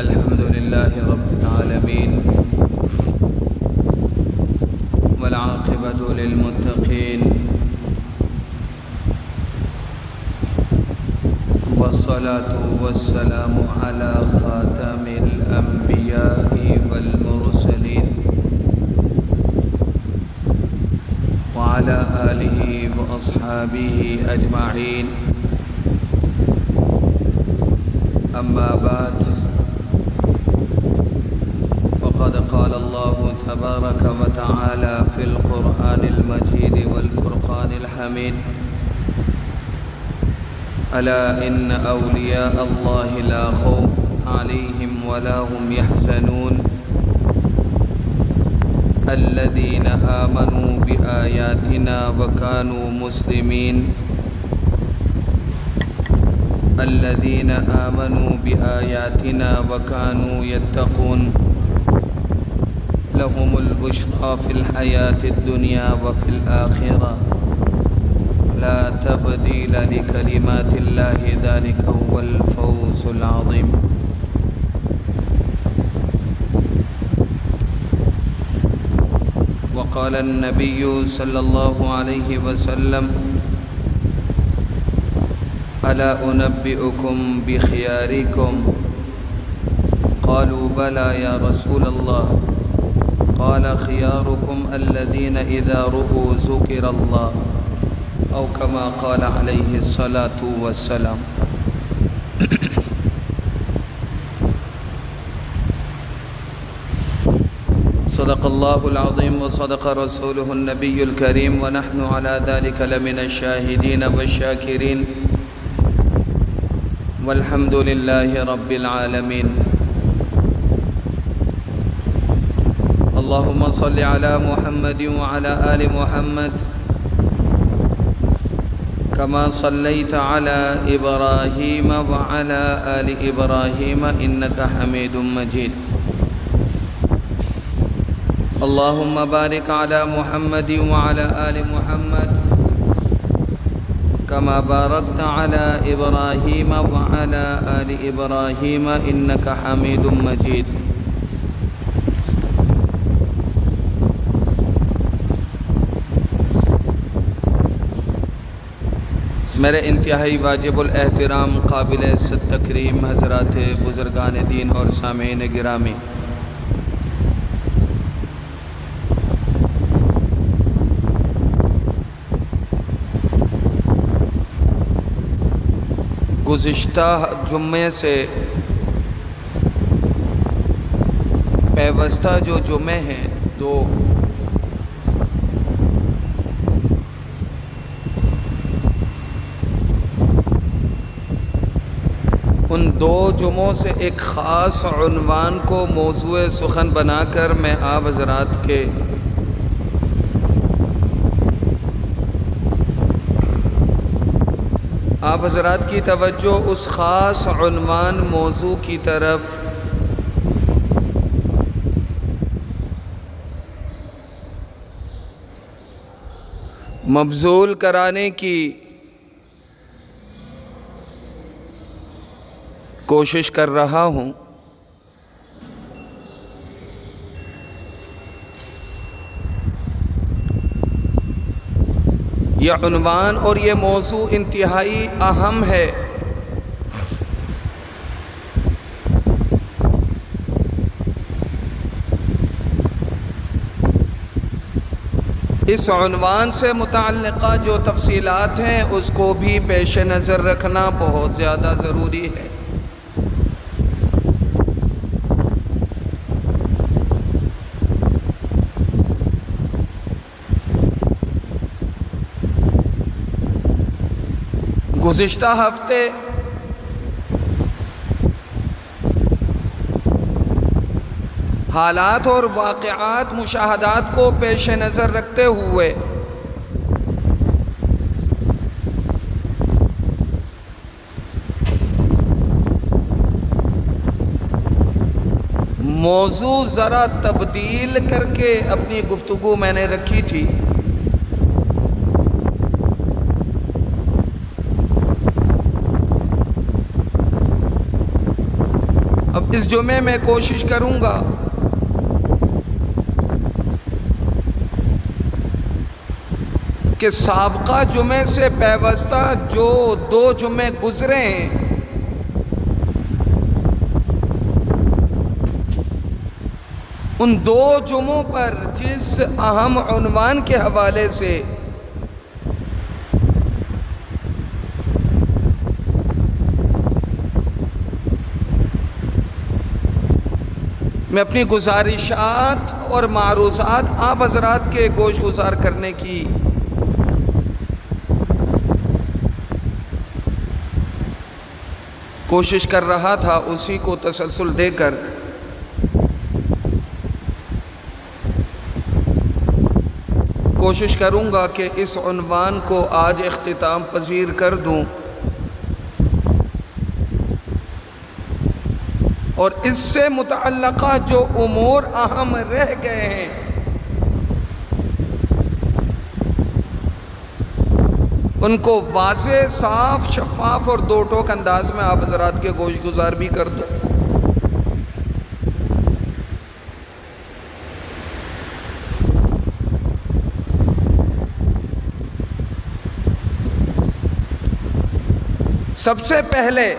الحمد لله رب العالمين والعاقبة للمتقين والصلاة والسلام على خاتم الأنبياء والمرسلين وعلى آله وأصحابه أجمعين. أما بعد، فقد قال الله تبارك وتعالى في القرآن المجيد والفرقان الحميد: ألا إن أولياء الله لا خوف عليهم ولا هم يحزنون الذين آمنوا بآياتنا وكانوا مسلمين. الذين آمنوا بآياتنا وكانوا يتقون لهم البشرى في الحياة الدنيا وفي الآخرة لا تبديل لكلمات الله ذلك هو الفوز العظيم. وقال النبي صلى الله عليه وسلم: ألا أنبئكم بخياركم؟ قالوا بلى يا رسول الله. قال: خياركم الذين إذا رؤوا ذكر الله، أو كما قال عليه الصلاة والسلام. صدق الله العظيم وصدق رسوله النبي الكريم، ونحن على ذلك لمن الشاهدين والشاكرين، والحمد لله رب العالمين. اللهم صل على محمد وعلى آل محمد كما صليت على إبراهيم وعلى آل إبراهيم إنك حميد مجيد. اللهم بارك على محمد وعلى آل محمد كما باركت على إبراهيم وعلى آل إبراهيم إنك حميد مجيد. میرے انتہائی واجب الاحترام قابل عزت تکریم حضرات بزرگان دین اور سامعین گرامی، گزشتہ جمعے سے پیوستہ جو جمعے ہیں دو، ان دو جمعوں سے ایک خاص عنوان کو موضوع سخن بنا کر میں آپ حضرات کی توجہ اس خاص عنوان موضوع کی طرف مبذول کرانے کی کوشش کر رہا ہوں۔ یہ عنوان اور یہ موضوع انتہائی اہم ہے۔ اس عنوان سے متعلقہ جو تفصیلات ہیں اس کو بھی پیش نظر رکھنا بہت زیادہ ضروری ہے۔ گزشتہ ہفتے حالات اور واقعات مشاہدات کو پیش نظر رکھتے ہوئے موضوع ذرا تبدیل کر کے اپنی گفتگو میں نے رکھی تھی۔ اب اس جمعے میں کوشش کروں گا کہ سابقہ جمعے سے پیوستہ جو 2 جمعے گزرے ہیں ان 2 جمعوں پر جس اہم عنوان کے حوالے سے میں اپنی گزارشات اور معروضات آپ حضرات کے گوش گزار کرنے کی کوشش کر رہا تھا، اسی کو تسلسل دے کر کوشش کروں گا کہ اس عنوان کو آج اختتام پذیر کر دوں اور اس سے متعلقہ جو امور اہم رہ گئے ہیں ان کو واضح، صاف، شفاف اور 2 ٹوک انداز میں آپ حضرات کے گوش گزار بھی کر دوں۔ سب سے پہلے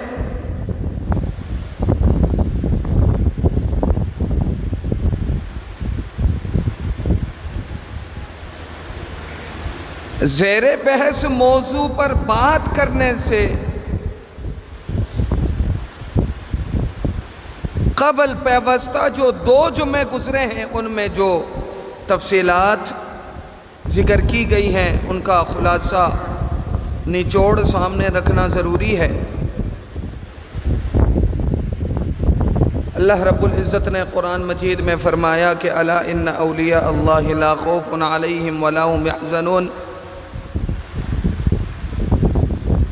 زیر بحث موضوع پر بات کرنے سے قبل پیوستہ جو 2 جمعے گزرے ہیں ان میں جو تفصیلات ذکر کی گئی ہیں ان کا خلاصہ نچوڑ سامنے رکھنا ضروری ہے۔ اللہ رب العزت نے قرآن مجید میں فرمایا کہ الا ان اولیاء اللہ لا خوف علیہم ولا هم يحزنون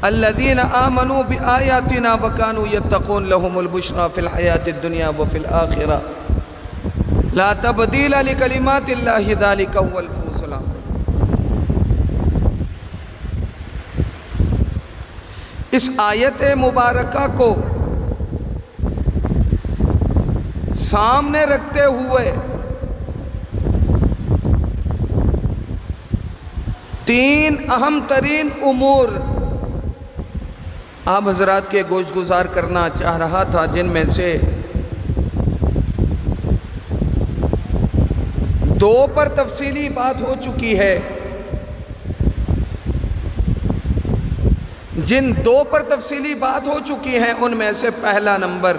الذين آمنوا بآياتنا وكانوا يتقون لهم البشرى في الحياة الدنيا وفي الآخرة لا تبديل لكلمات الله ذلك هو الفوز العظيم۔ اس آیت مبارکہ کو سامنے رکھتے ہوئے 3 اہم ترین امور آپ حضرات کے گوش گزار کرنا چاہ رہا تھا، جن میں سے 2 پر تفصیلی بات ہو چکی ہے۔ جن 2 پر تفصیلی بات ہو چکی ہیں ان میں سے پہلا نمبر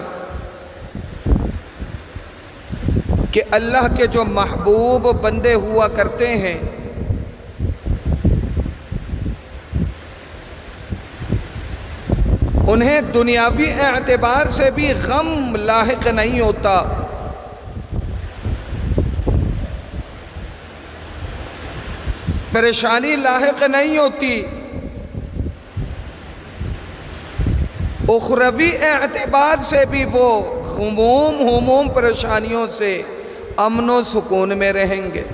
کہ اللہ کے جو محبوب بندے ہوا کرتے ہیں انہیں دنیاوی اعتبار سے بھی غم لاحق نہیں ہوتا، پریشانی لاحق نہیں ہوتی، اخروی اعتبار سے بھی وہ ہموم پریشانیوں سے امن و سکون میں رہیں گے۔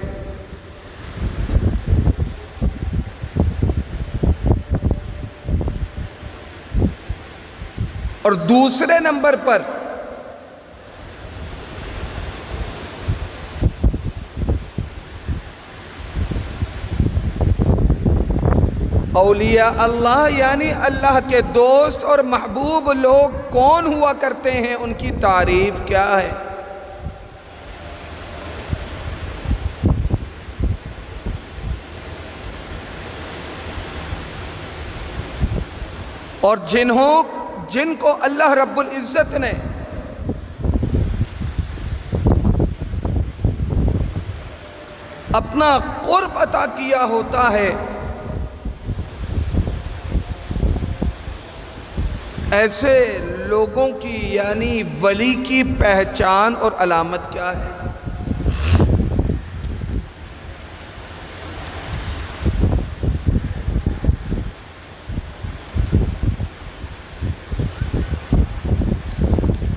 اور دوسرے نمبر پر اولیاء اللہ یعنی اللہ کے دوست اور محبوب لوگ کون ہوا کرتے ہیں، ان کی تعریف کیا ہے۔ اور جن کو اللہ رب العزت نے اپنا قرب عطا کیا ہوتا ہے، ایسے لوگوں کی یعنی ولی کی پہچان اور علامت کیا ہے۔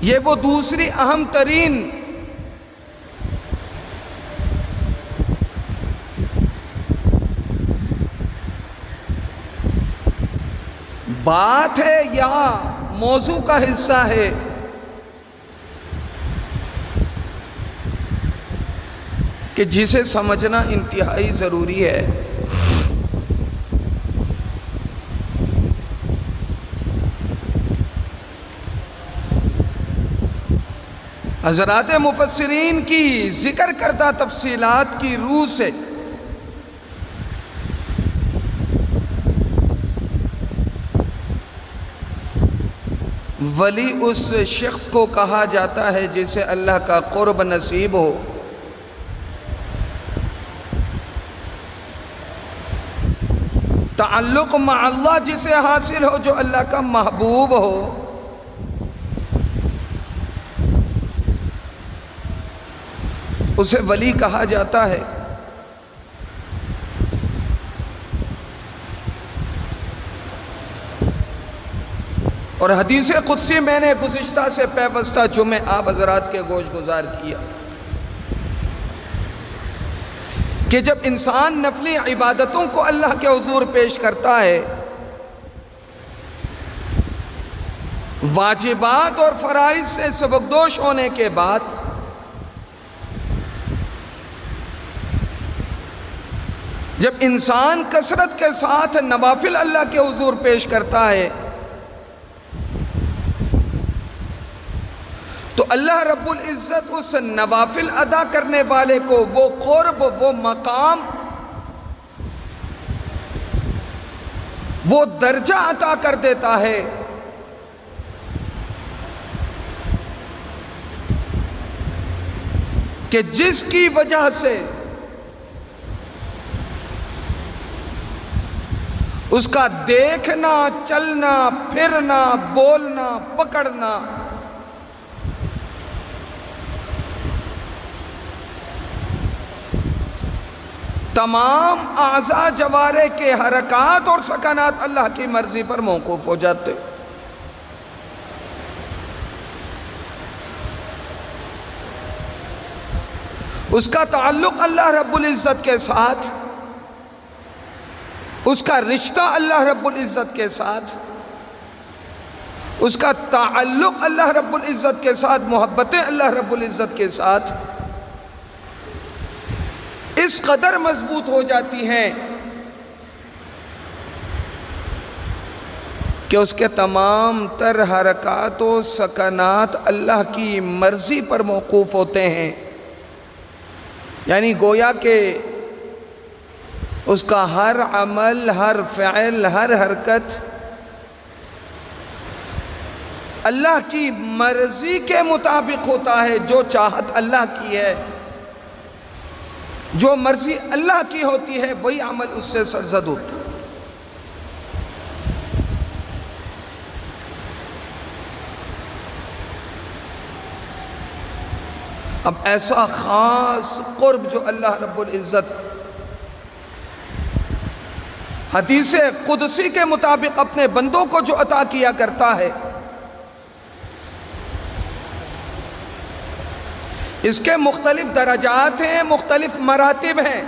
یہ وہ دوسری اہم ترین بات ہے یا موضوع کا حصہ ہے کہ جسے سمجھنا انتہائی ضروری ہے۔ حضرات مفسرین کی ذکر کردہ تفصیلات کی روح سے ولی اس شخص کو کہا جاتا ہے جسے اللہ کا قرب نصیب ہو، تعلق مع اللہ جسے حاصل ہو، جو اللہ کا محبوب ہو، اسے ولی کہا جاتا ہے۔ اور حدیث قدسی میں نے گزشتہ سے پیوستہ جمعے آپ حضرات کے گوش گزار کیا کہ جب انسان نفلی عبادتوں کو اللہ کے حضور پیش کرتا ہے، واجبات اور فرائض سے سبکدوش ہونے کے بعد جب انسان کثرت کے ساتھ نوافل اللہ کے حضور پیش کرتا ہے تو اللہ رب العزت اس نوافل ادا کرنے والے کو وہ قرب، وہ مقام، وہ درجہ عطا کر دیتا ہے کہ جس کی وجہ سے اس کا دیکھنا، چلنا، پھرنا، بولنا، پکڑنا تمام اعضاء جوارح کے حرکات اور سکنات اللہ کی مرضی پر موقوف ہو جاتے۔ اس کا تعلق اللہ رب العزت کے ساتھ، اس کا رشتہ اللہ رب العزت کے ساتھ، اس کا تعلق اللہ رب العزت کے ساتھ، محبتیں اللہ رب العزت کے ساتھ اس قدر مضبوط ہو جاتی ہیں کہ اس کے تمام تر حرکات و سکنات اللہ کی مرضی پر موقوف ہوتے ہیں۔ یعنی گویا کہ اس کا ہر عمل، ہر فعل، ہر حرکت اللہ کی مرضی کے مطابق ہوتا ہے۔ جو چاہت اللہ کی ہے، جو مرضی اللہ کی ہوتی ہے، وہی عمل اس سے سرزد ہوتا ہے۔ اب ایسا خاص قرب جو اللہ رب العزت حدیث قدسی کے مطابق اپنے بندوں کو جو عطا کیا کرتا ہے، اس کے مختلف درجات ہیں، مختلف مراتب ہیں۔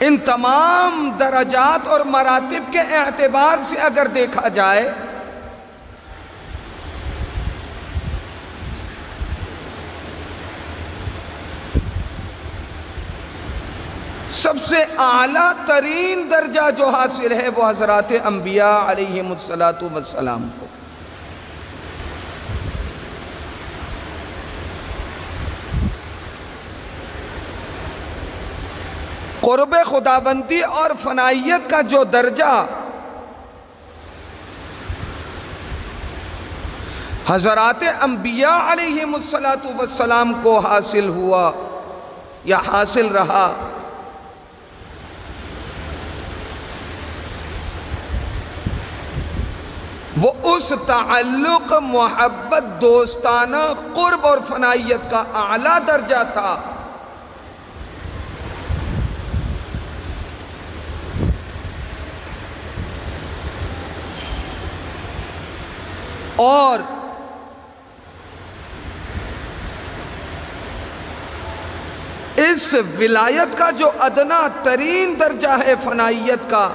ان تمام درجات اور مراتب کے اعتبار سے اگر دیکھا جائے سب سے اعلیٰ ترین درجہ جو حاصل ہے وہ حضرات انبیاء علیہم السلام کو۔ قرب خداوندی اور فنائیت کا جو درجہ حضرات انبیاء علیہم السلام کو حاصل ہوا یا حاصل رہا، وہ اس تعلق، محبت، دوستانہ قرب اور فنائیت کا اعلیٰ درجہ تھا۔ اور اس ولایت کا جو ادنا ترین درجہ ہے فنائیت کا،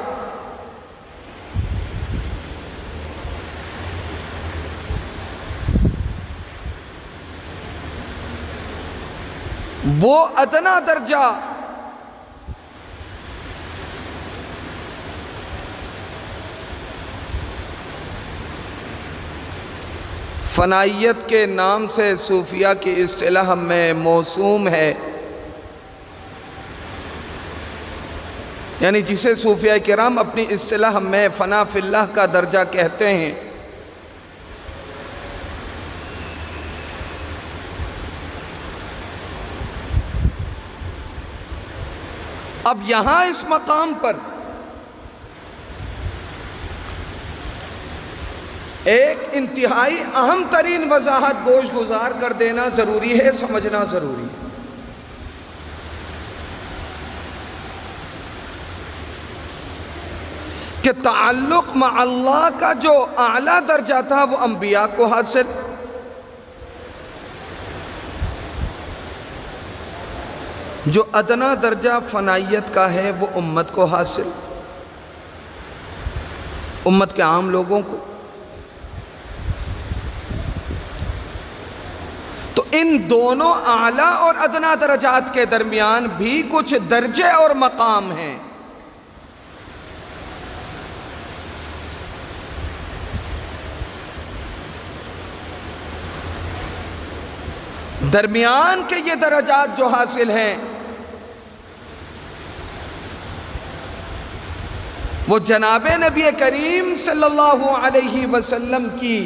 وہ ادنا درجہ فنائیت کے نام سے صوفیہ کی اصطلاح میں موسوم ہے، یعنی جسے صوفیہ کرام اپنی اصطلاح میں فنا فی اللہ کا درجہ کہتے ہیں۔ اب یہاں اس مقام پر ایک انتہائی اہم ترین وضاحت گوش گزار کر دینا ضروری ہے، سمجھنا ضروری ہے۔ کہ تعلق مع اللہ کا جو اعلیٰ درجہ تھا وہ انبیاء کو حاصل، جو ادنا درجہ فنائیت کا ہے وہ امت کو حاصل، امت کے عام لوگوں کو۔ تو ان دونوں اعلیٰ اور ادنا درجات کے درمیان بھی کچھ درجے اور مقام ہیں۔ درمیان کے یہ درجات جو حاصل ہیں وہ جناب نبی کریم صلی اللہ علیہ وسلم کی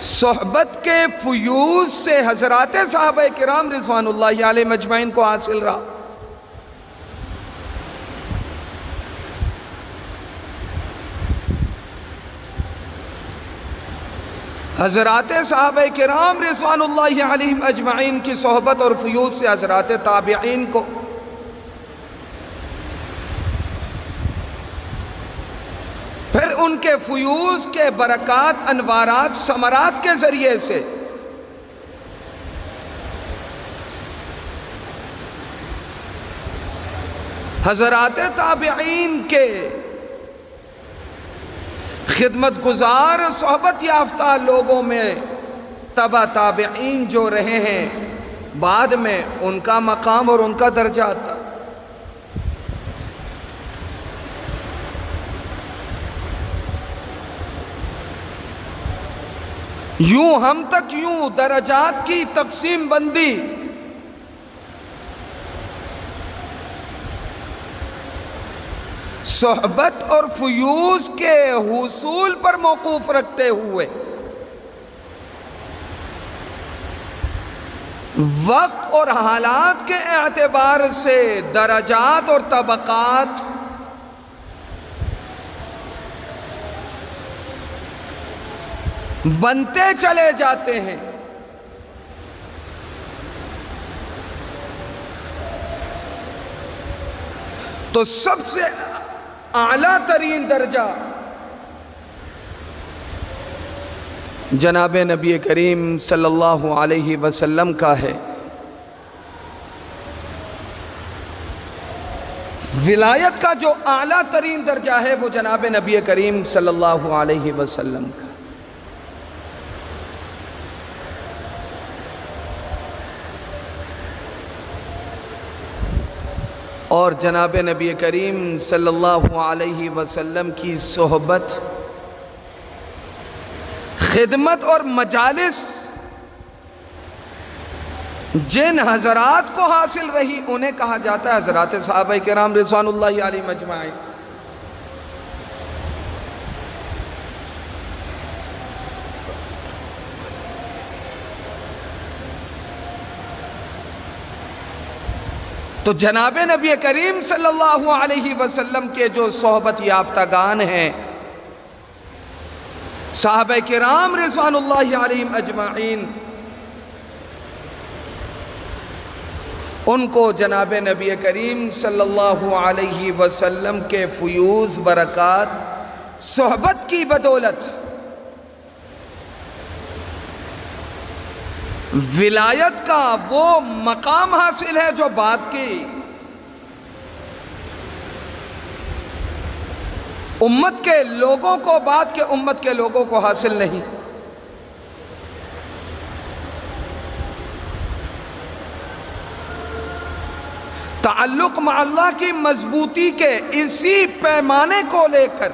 صحبت کے فیوز سے حضرات صحابہ کرام رضوان اللہ علیہ مجمعین کو حاصل رہا۔ حضرات صحابہ کرام رضوان اللہ علیہ اجمعین کی صحبت اور فیوز سے حضرات تابعین کو، پھر ان کے فیوز کے برکات، انوارات، ثمرات کے ذریعے سے حضرات تابعین کے خدمت گزار صحبت یافتہ لوگوں میں تبع تابعین جو رہے ہیں، بعد میں ان کا مقام اور ان کا درجہ آتا۔ یوں ہم تک یوں درجات کی تقسیم بندی صحبت اور فیوز کے حصول پر موقوف رکھتے ہوئے وقت اور حالات کے اعتبار سے درجات اور طبقات بنتے چلے جاتے ہیں۔ تو سب سے اعلیٰ ترین درجہ جناب نبی کریم صلی اللہ علیہ وسلم کا ہے۔ ولایت کا جو اعلیٰ ترین درجہ ہے وہ جناب نبی کریم صلی اللہ علیہ وسلم کا۔ اور جناب نبی کریم صلی اللہ علیہ وسلم کی صحبت، خدمت اور مجالس جن حضرات کو حاصل رہی انہیں کہا جاتا ہے حضرات صحابہ کرام رضوان اللہ علیہ مجمعین۔ تو جناب نبی کریم صلی اللہ علیہ وسلم کے جو صحبت یافتگان ہیں، صحابہ کرام رضوان اللہ علیہم اجمعین، ان کو جناب نبی کریم صلی اللہ علیہ وسلم کے فیوز، برکات، صحبت کی بدولت ولایت کا وہ مقام حاصل ہے جو بعد کی امت کے لوگوں کو، بعد کے امت کے لوگوں کو حاصل نہیں۔ تعلق مع اللہ کی مضبوطی کے اسی پیمانے کو لے کر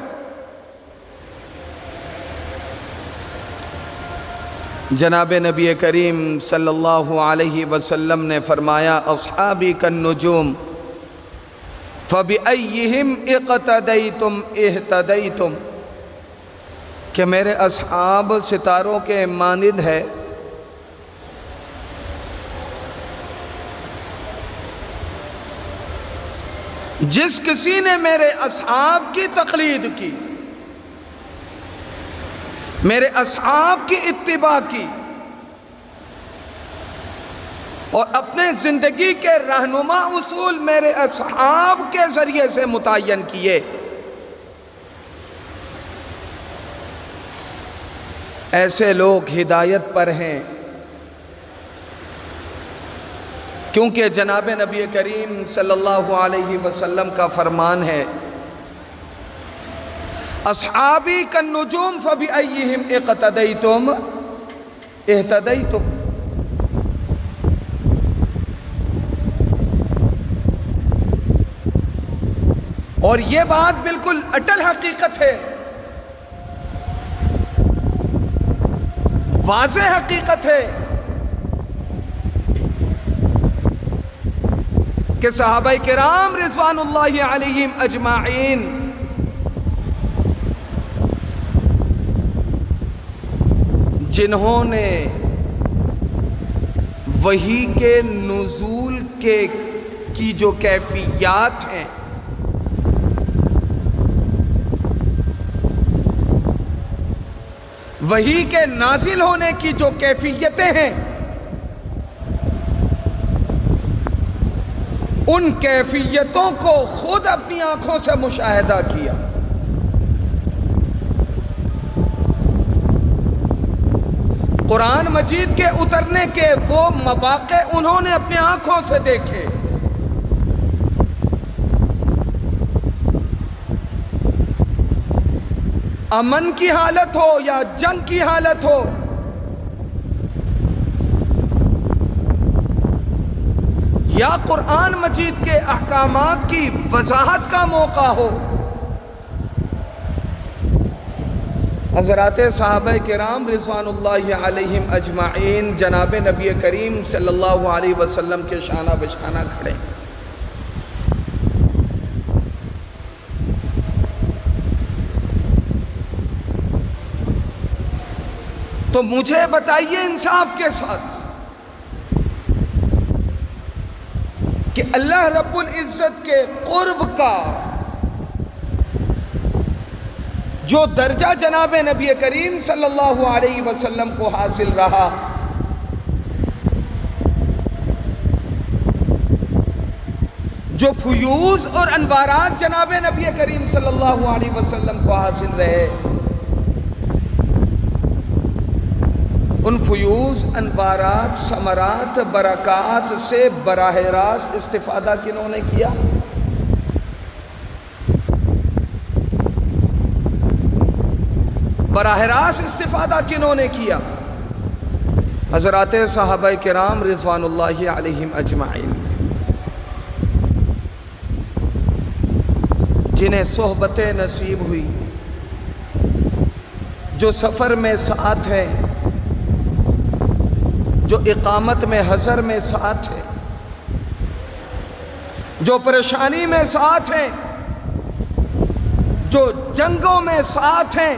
جناب نبی کریم صلی اللہ علیہ وسلم نے فرمایا اصحابی کالنجوم فبأیہم اقتدیتم اہتدیتم، کہ میرے اصحاب ستاروں کے مانند ہے، جس کسی نے میرے اصحاب کی تقلید کی، میرے اصحاب کی اتباع کی اور اپنے زندگی کے رہنما اصول میرے اصحاب کے ذریعے سے متعین کیے، ایسے لوگ ہدایت پر ہیں، کیونکہ جناب نبی کریم صلی اللہ علیہ وسلم کا فرمان ہے اصحابی کالنجوم فبأیہم اقتدیتم اہتدیتم۔ اور یہ بات بالکل اٹل حقیقت ہے، واضح حقیقت ہے کہ صحابہ کرام رضوان اللہ علیہم اجمعین جنہوں نے وحی کے نزول کی جو کیفیات ہیں، وحی کے نازل ہونے کی جو کیفیتیں ہیں، ان کیفیتوں کو خود اپنی آنکھوں سے مشاہدہ کیا، قرآن مجید کے اترنے کے وہ مواقع انہوں نے اپنی آنکھوں سے دیکھے، امن کی حالت ہو یا جنگ کی حالت ہو، یا قرآن مجید کے احکامات کی وضاحت کا موقع ہو، حضرات صحابہ کرام رضوان اللہ علیہم اجمعین جناب نبی کریم صلی اللہ علیہ وسلم کے شانہ بشانہ کھڑے۔ تو مجھے بتائیے انصاف کے ساتھ کہ اللہ رب العزت کے قرب کا جو درجہ جناب نبی کریم صلی اللہ علیہ وسلم کو حاصل رہا، جو فیوز اور انوارات جناب نبی کریم صلی اللہ علیہ وسلم کو حاصل رہے، ان فیوز، انوارات، ثمرات، برکات سے براہ راست استفادہ کنہوں نے کیا؟ براہ راست استفادہ کنہوں نے کیا؟ حضرات صحابہ کرام رضوان اللہ علیہم اجمعین، جنہیں صحبتیں نصیب ہوئی، جو سفر میں ساتھ ہے، جو اقامت میں حضر میں ساتھ ہے، جو پریشانی میں ساتھ ہیں، جو جنگوں میں ساتھ ہیں،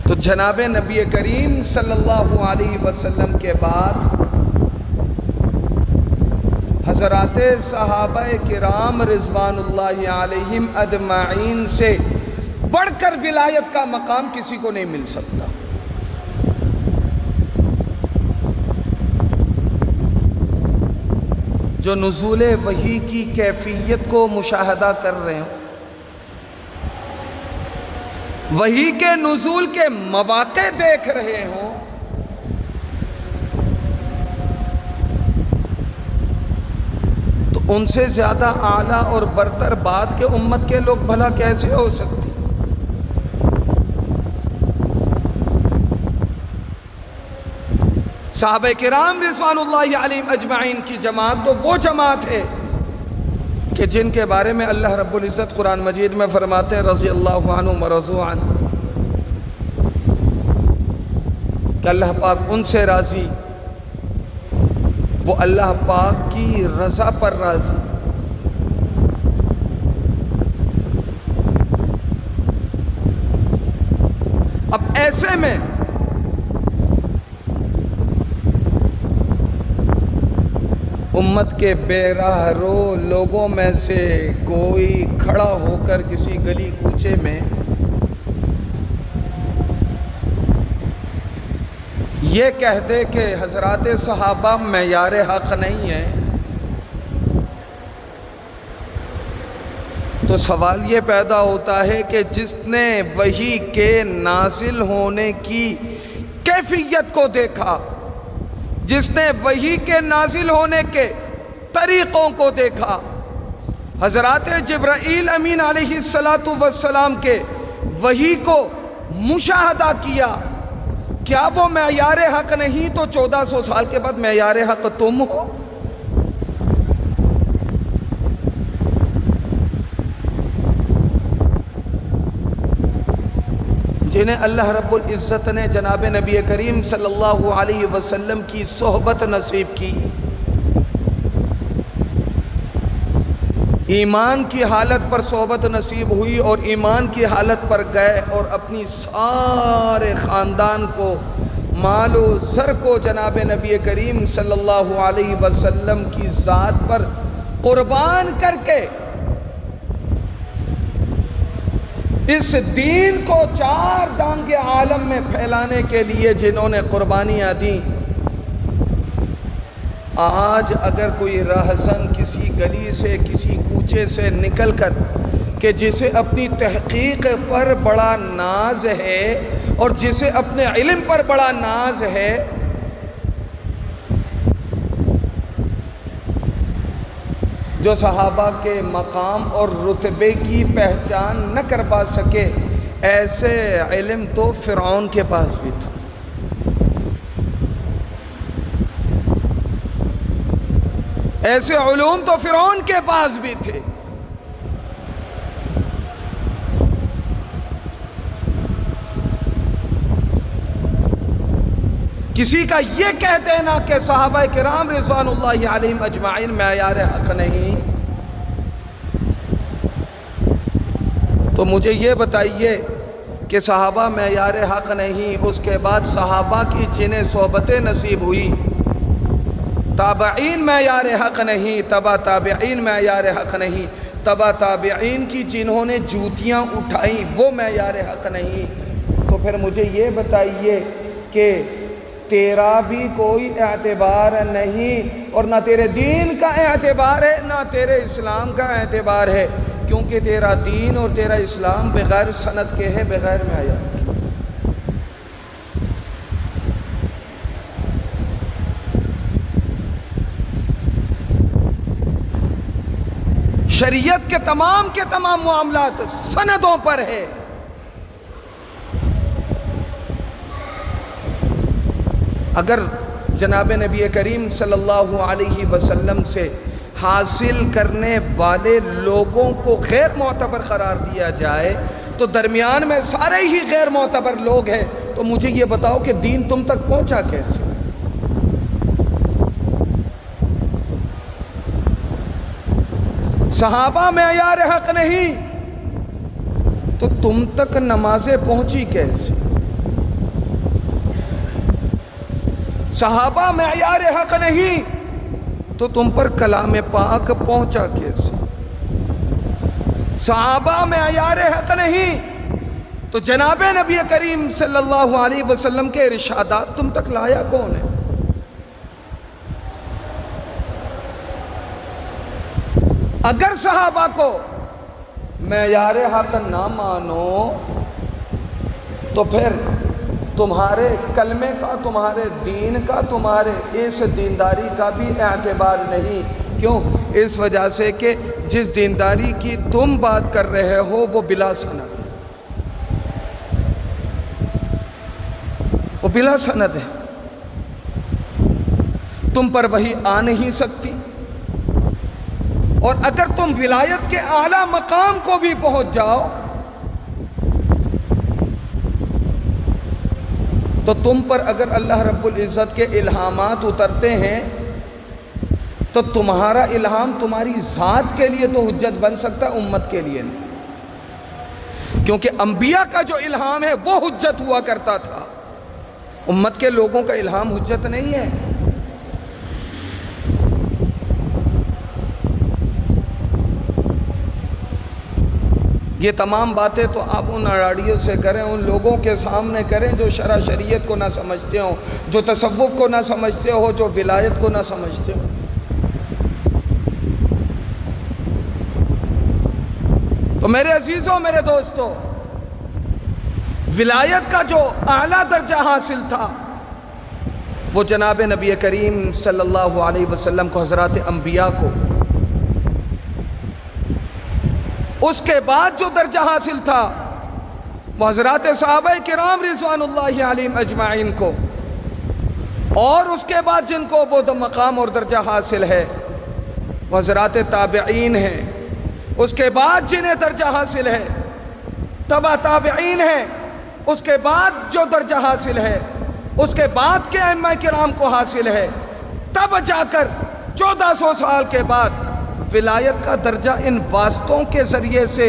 تو جناب نبی کریم صلی اللہ علیہ وسلم کے بعد حضرات صحابہ کرام رضوان اللہ علیہم اجمعین سے بڑھ کر ولایت کا مقام کسی کو نہیں مل سکتا۔ جو نزول وحی کی کیفیت کو مشاہدہ کر رہے ہوں، وحی کے نزول کے مواقع دیکھ رہے ہوں، تو ان سے زیادہ اعلیٰ اور برتر بعد کے امت کے لوگ بھلا کیسے ہو سکتے؟ صحابہ کرام رضوان اللہ علیہم اجمعین کی جماعت تو وہ جماعت ہے کہ جن کے بارے میں اللہ رب العزت قرآن مجید میں فرماتے ہیں رضی اللہ عنہم ورضوا عنہ، کہ اللہ پاک ان سے راضی، وہ اللہ پاک کی رضا پر راضی۔ اب ایسے میں امت کے بے راہ رو لوگوں میں سے کوئی کھڑا ہو کر کسی گلی کوچے میں یہ کہہ دے کہ حضرات صحابہ معیار حق نہیں ہیں، تو سوال یہ پیدا ہوتا ہے کہ جس نے وحی کے نازل ہونے کی کیفیت کو دیکھا، جس نے وحی کے نازل ہونے کے طریقوں کو دیکھا، حضرات جبرائیل امین علیہ السلام کے وحی کو مشاہدہ کیا، کیا وہ معیار حق نہیں تو 1400 سال کے بعد معیار حق تم ہو؟ جنہیں اللہ رب العزت نے جناب نبی کریم صلی اللہ علیہ وسلم کی صحبت نصیب کی، ایمان کی حالت پر صحبت نصیب ہوئی اور ایمان کی حالت پر گئے اور اپنی سارے خاندان کو، مال و زر کو جناب نبی کریم صلی اللہ علیہ وسلم کی ذات پر قربان کر کے اس دین کو 4 دانگے عالم میں پھیلانے کے لیے جنہوں نے قربانیاں دیں، آج اگر کوئی راہزن کسی گلی سے کسی کوچے سے نکل کر کہ جسے اپنی تحقیق پر بڑا ناز ہے اور جسے اپنے علم پر بڑا ناز ہے، جو صحابہ کے مقام اور رتبے کی پہچان نہ کر پا سکے، ایسے علم تو فرعون کے پاس بھی تھا۔ ایسے علوم تو فرعون کے پاس بھی تھے۔ کسی کا یہ کہہ دینا کہ صحابہ کرام رضوان اللہ علیہم اجمعین معیار حق نہیں، تو مجھے یہ بتائیے کہ صحابہ معیار حق نہیں، اس کے بعد صحابہ کی جنہیں صحبتیں نصیب ہوئی، تابعین معیار حق نہیں، تبع تابعین معیار حق نہیں، تبع تابعین کی جنہوں نے جوتیاں اٹھائیں وہ معیار حق نہیں، تو پھر مجھے یہ بتائیے کہ تیرا بھی کوئی اعتبار نہیں اور نہ تیرے دین کا اعتبار ہے نہ تیرے اسلام کا اعتبار ہے، کیونکہ تیرا دین اور تیرا اسلام بغیر سند کے ہے، بغیر معیار کے۔ شریعت کے تمام معاملات سندوں پر ہے۔ اگر جناب نبی کریم صلی اللہ علیہ وسلم سے حاصل کرنے والے لوگوں کو غیر معتبر قرار دیا جائے تو درمیان میں سارے ہی غیر معتبر لوگ ہیں، تو مجھے یہ بتاؤ کہ دین تم تک پہنچا کیسے؟ صحابہ معیار حق نہیں تو تم تک نمازیں پہنچی کیسے؟ صحابہ معیار حق نہیں تو تم پر کلام پاک پہنچا کیسے؟ صحابہ معیار حق نہیں تو جناب نبی کریم صلی اللہ علیہ وسلم کے ارشادات تم تک لایا کون ہے؟ اگر صحابہ کو معیار حق نہ مانو تو پھر تمہارے کلمے کا، تمہارے دین کا، تمہارے اس دینداری کا بھی اعتبار نہیں۔ کیوں؟ اس وجہ سے کہ جس دینداری کی تم بات کر رہے ہو وہ بلا سند ہے، وہ بلا سند ہے۔ تم پر وحی آ نہیں سکتی، اور اگر تم ولایت کے اعلیٰ مقام کو بھی پہنچ جاؤ تو تم پر اگر اللہ رب العزت کے الہامات اترتے ہیں تو تمہارا الہام تمہاری ذات کے لیے تو حجت بن سکتا ہے، امت کے لیے نہیں، کیونکہ انبیاء کا جو الہام ہے وہ حجت ہوا کرتا تھا، امت کے لوگوں کا الہام حجت نہیں ہے۔ یہ تمام باتیں تو آپ ان اڑاڑیوں سے کریں، ان لوگوں کے سامنے کریں جو شرع شریعت کو نہ سمجھتے ہوں، جو تصوف کو نہ سمجھتے ہو، جو ولایت کو نہ سمجھتے ہو۔ تو میرے عزیزوں، میرے دوستوں، ولایت کا جو اعلیٰ درجہ حاصل تھا وہ جناب نبی کریم صلی اللہ علیہ وسلم کو، حضرات انبیاء کو، اس کے بعد جو درجہ حاصل تھا وہ حضرات صحابہ کرام رضوان اللہ علیہم اجمعین کو، اور اس کے بعد جن کو وہ مقام اور درجہ حاصل ہے وہ حضرات تابعین ہیں، اس کے بعد جنہیں درجہ حاصل ہے تبع تابعین ہیں، اس کے بعد جو درجہ حاصل ہے اس کے بعد کے ائمہ کرام کو حاصل ہے، تب جا کر 1400 سال کے بعد ولایت کا درجہ ان واسطوں کے ذریعے سے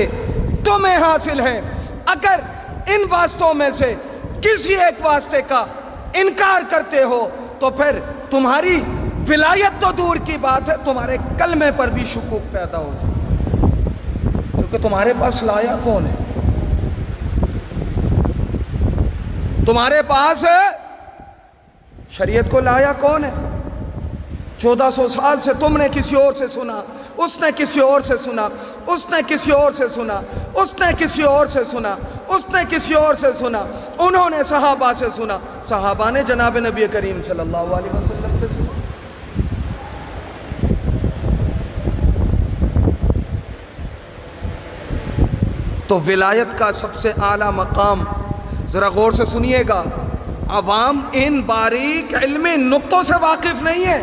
تمہیں حاصل ہے۔ اگر ان واسطوں میں سے کسی ایک واسطے کا انکار کرتے ہو تو پھر تمہاری ولایت تو دور کی بات ہے، تمہارے کلمے پر بھی شکوک پیدا ہو جائے، کیونکہ تمہارے پاس لایا کون ہے؟ تمہارے پاس شریعت کو لایا کون ہے؟ 1400 سال سے تم نے کسی اور سے سنا، اس نے کسی اور سے سنا، اس نے کسی اور سے سنا، اس نے کسی اور سے سنا، اس نے کسی اور سے سنا، انہوں نے صحابہ سے سنا، صحابہ نے جناب نبی کریم صلی اللہ علیہ وسلم سے سنا۔ تو ولایت کا سب سے اعلیٰ مقام، ذرا غور سے سنیے گا، عوام ان باریک علمی نقطوں سے واقف نہیں ہے۔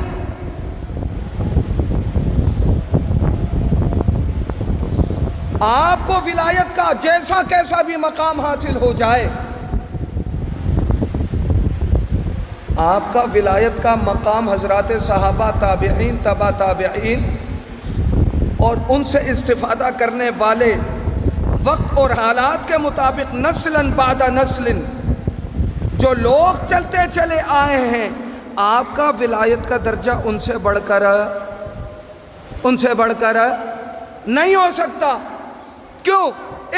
آپ کو ولایت کا جیسا کیسا بھی مقام حاصل ہو جائے، آپ کا ولایت کا مقام حضرات صحابہ، تابعین، تبع تابعین اور ان سے استفادہ کرنے والے وقت اور حالات کے مطابق نسلاً بعد نسل جو لوگ چلتے چلے آئے ہیں، آپ کا ولایت کا درجہ ان سے بڑھ کر نہیں ہو سکتا۔ کیوں؟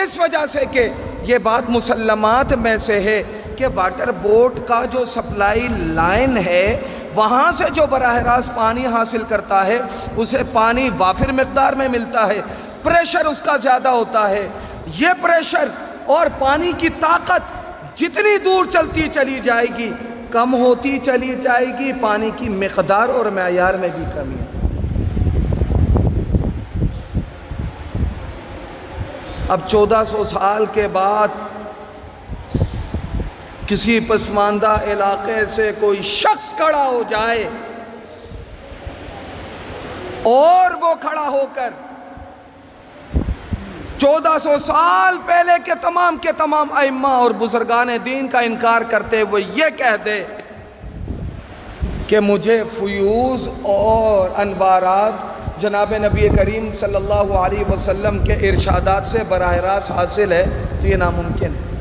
اس وجہ سے کہ یہ بات مسلمات میں سے ہے کہ واٹر بورڈ کا جو سپلائی لائن ہے وہاں سے جو براہ راست پانی حاصل کرتا ہے اسے پانی وافر مقدار میں ملتا ہے، پریشر اس کا زیادہ ہوتا ہے۔ یہ پریشر اور پانی کی طاقت جتنی دور چلتی چلی جائے گی کم ہوتی چلی جائے گی، پانی کی مقدار اور معیار میں بھی کمی ہے۔ اب 1400 سال کے بعد کسی پسماندہ علاقے سے کوئی شخص کھڑا ہو جائے اور وہ کھڑا ہو کر 1400 سال پہلے کے تمام ائمہ اور بزرگان دین کا انکار کرتے ہوئے یہ کہہ دے کہ مجھے فیوز اور انوارات جناب نبی کریم صلی اللہ علیہ وسلم کے ارشادات سے براہ راست حاصل ہے، تو یہ ناممکن ہے۔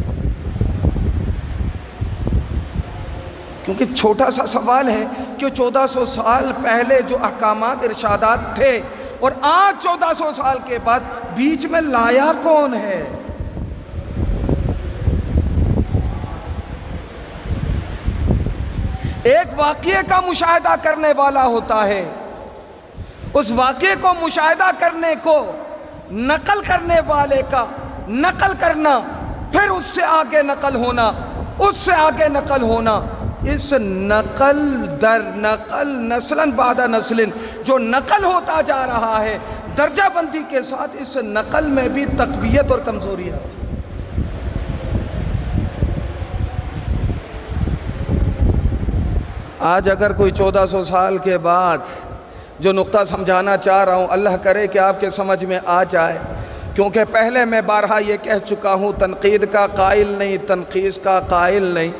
کیونکہ چھوٹا سا سوال ہے کہ 1400 سال پہلے جو احکامات ارشادات تھے اور آج 1400 سال کے بعد بیچ میں لایا کون ہے؟ ایک واقعے کا مشاہدہ کرنے والا ہوتا ہے، اس واقعے کو مشاہدہ کرنے کو نقل کرنے والے کا نقل کرنا، پھر اس سے آگے نقل ہونا، اس سے آگے نقل ہونا، اس نقل در نقل نسلاً بعد نسل جو نقل ہوتا جا رہا ہے، درجہ بندی کے ساتھ اس نقل میں بھی تقویت اور کمزوری آتی ہے۔ آج اگر کوئی 1400 سال کے بعد جو نقطہ سمجھانا چاہ رہا ہوں، اللہ کرے کہ آپ کے سمجھ میں آ جائے، کیونکہ پہلے میں بارہا یہ کہہ چکا ہوں، تنقید کا قائل نہیں، تنقیص کا قائل نہیں،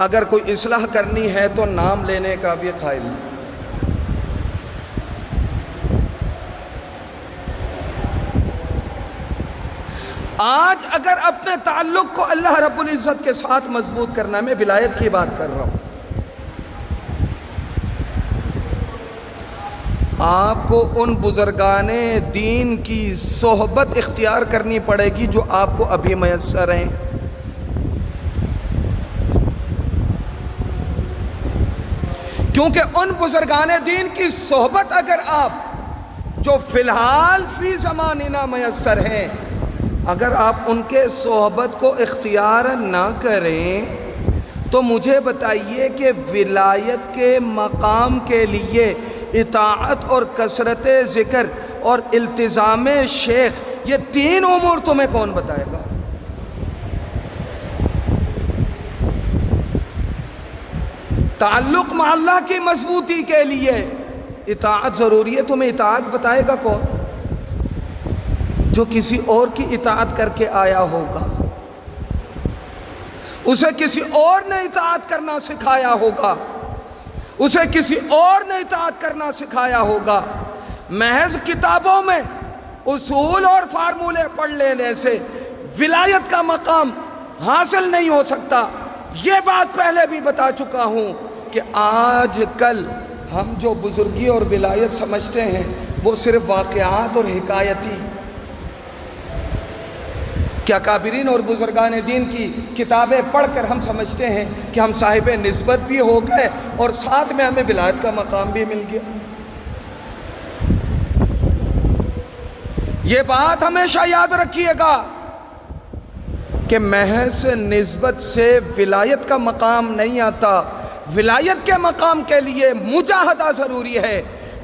اگر کوئی اصلاح کرنی ہے تو نام لینے کا بھی قائل نہیں۔ آج اگر اپنے تعلق کو اللہ رب العزت کے ساتھ مضبوط کرنا، میں ولایت کی بات کر رہا ہوں، آپ کو ان بزرگان دین کی صحبت اختیار کرنی پڑے گی جو آپ کو ابھی میسر ہیں۔ کیونکہ ان بزرگان دین کی صحبت اگر آپ جو فی الحال فی زماننا میسر ہیں، اگر آپ ان کے صحبت کو اختیار نہ کریں تو مجھے بتائیے کہ ولایت کے مقام کے لیے اطاعت اور کثرت ذکر اور التزام شیخ، یہ تین امور تمہیں کون بتائے گا؟ تعلق مع اللہ کی مضبوطی کے لیے اطاعت ضروری ہے، تمہیں اطاعت بتائے گا کون؟ جو کسی اور کی اطاعت کر کے آیا ہوگا، اسے کسی اور نے اطاعت کرنا سکھایا ہوگا، اسے کسی اور نے اطاعت کرنا سکھایا ہوگا۔ محض کتابوں میں اصول اور فارمولے پڑھ لینے سے ولایت کا مقام حاصل نہیں ہو سکتا۔ یہ بات پہلے بھی بتا چکا ہوں کہ آج کل ہم جو بزرگی اور ولایت سمجھتے ہیں وہ صرف واقعات اور حکایتی، کیا کابرین اور بزرگان دین کی کتابیں پڑھ کر ہم سمجھتے ہیں کہ ہم صاحب نسبت بھی ہو گئے اور ساتھ میں ہمیں ولایت کا مقام بھی مل گیا؟ یہ بات ہمیشہ یاد رکھیے گا کہ محض نسبت سے ولایت کا مقام نہیں آتا۔ ولایت کے مقام کے لیے مجاہدہ ضروری ہے۔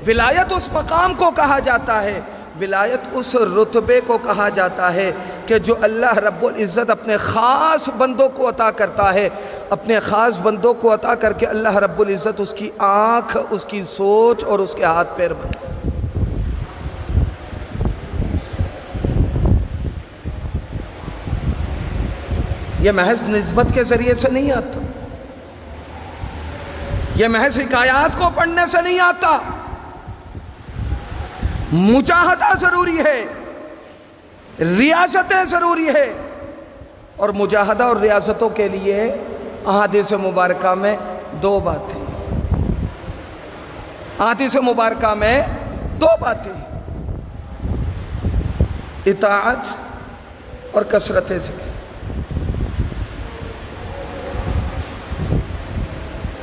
ولایت اس مقام کو کہا جاتا ہے، ولایت اس رتبے کو کہا جاتا ہے کہ جو اللہ رب العزت اپنے خاص بندوں کو عطا کرتا ہے۔ اپنے خاص بندوں کو عطا کر کے اللہ رب العزت اس کی آنکھ، اس کی سوچ اور اس کے ہاتھ پیر بنتا ہے۔ یہ محض نسبت کے ذریعے سے نہیں آتا، یہ محض حکایات کو پڑھنے سے نہیں آتا۔ مجاہدہ ضروری ہے، ریاضتیں ضروری ہے، اور مجاہدہ اور ریاضتوں کے لیے احادیث مبارکہ میں دو باتیں، احادیث مبارکہ میں دو باتیں، اطاعت اور کثرت ذکر۔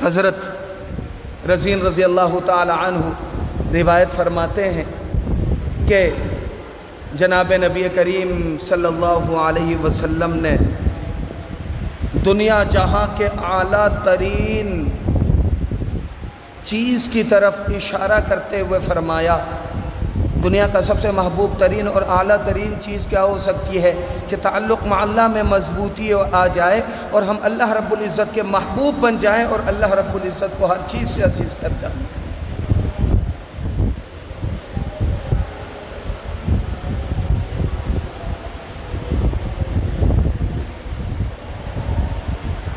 حضرت رضین رضی اللہ تعالی عنہ روایت فرماتے ہیں کہ جناب نبی کریم صلی اللہ علیہ وسلم نے دنیا جہاں کے اعلیٰ ترین چیز کی طرف اشارہ کرتے ہوئے فرمایا، دنیا کا سب سے محبوب ترین اور اعلیٰ ترین چیز کیا ہو سکتی ہے کہ تعلق مع اللہ میں مضبوطی آ جائے اور ہم اللہ رب العزت کے محبوب بن جائیں اور اللہ رب العزت کو ہر چیز سے عزیز کر جائیں۔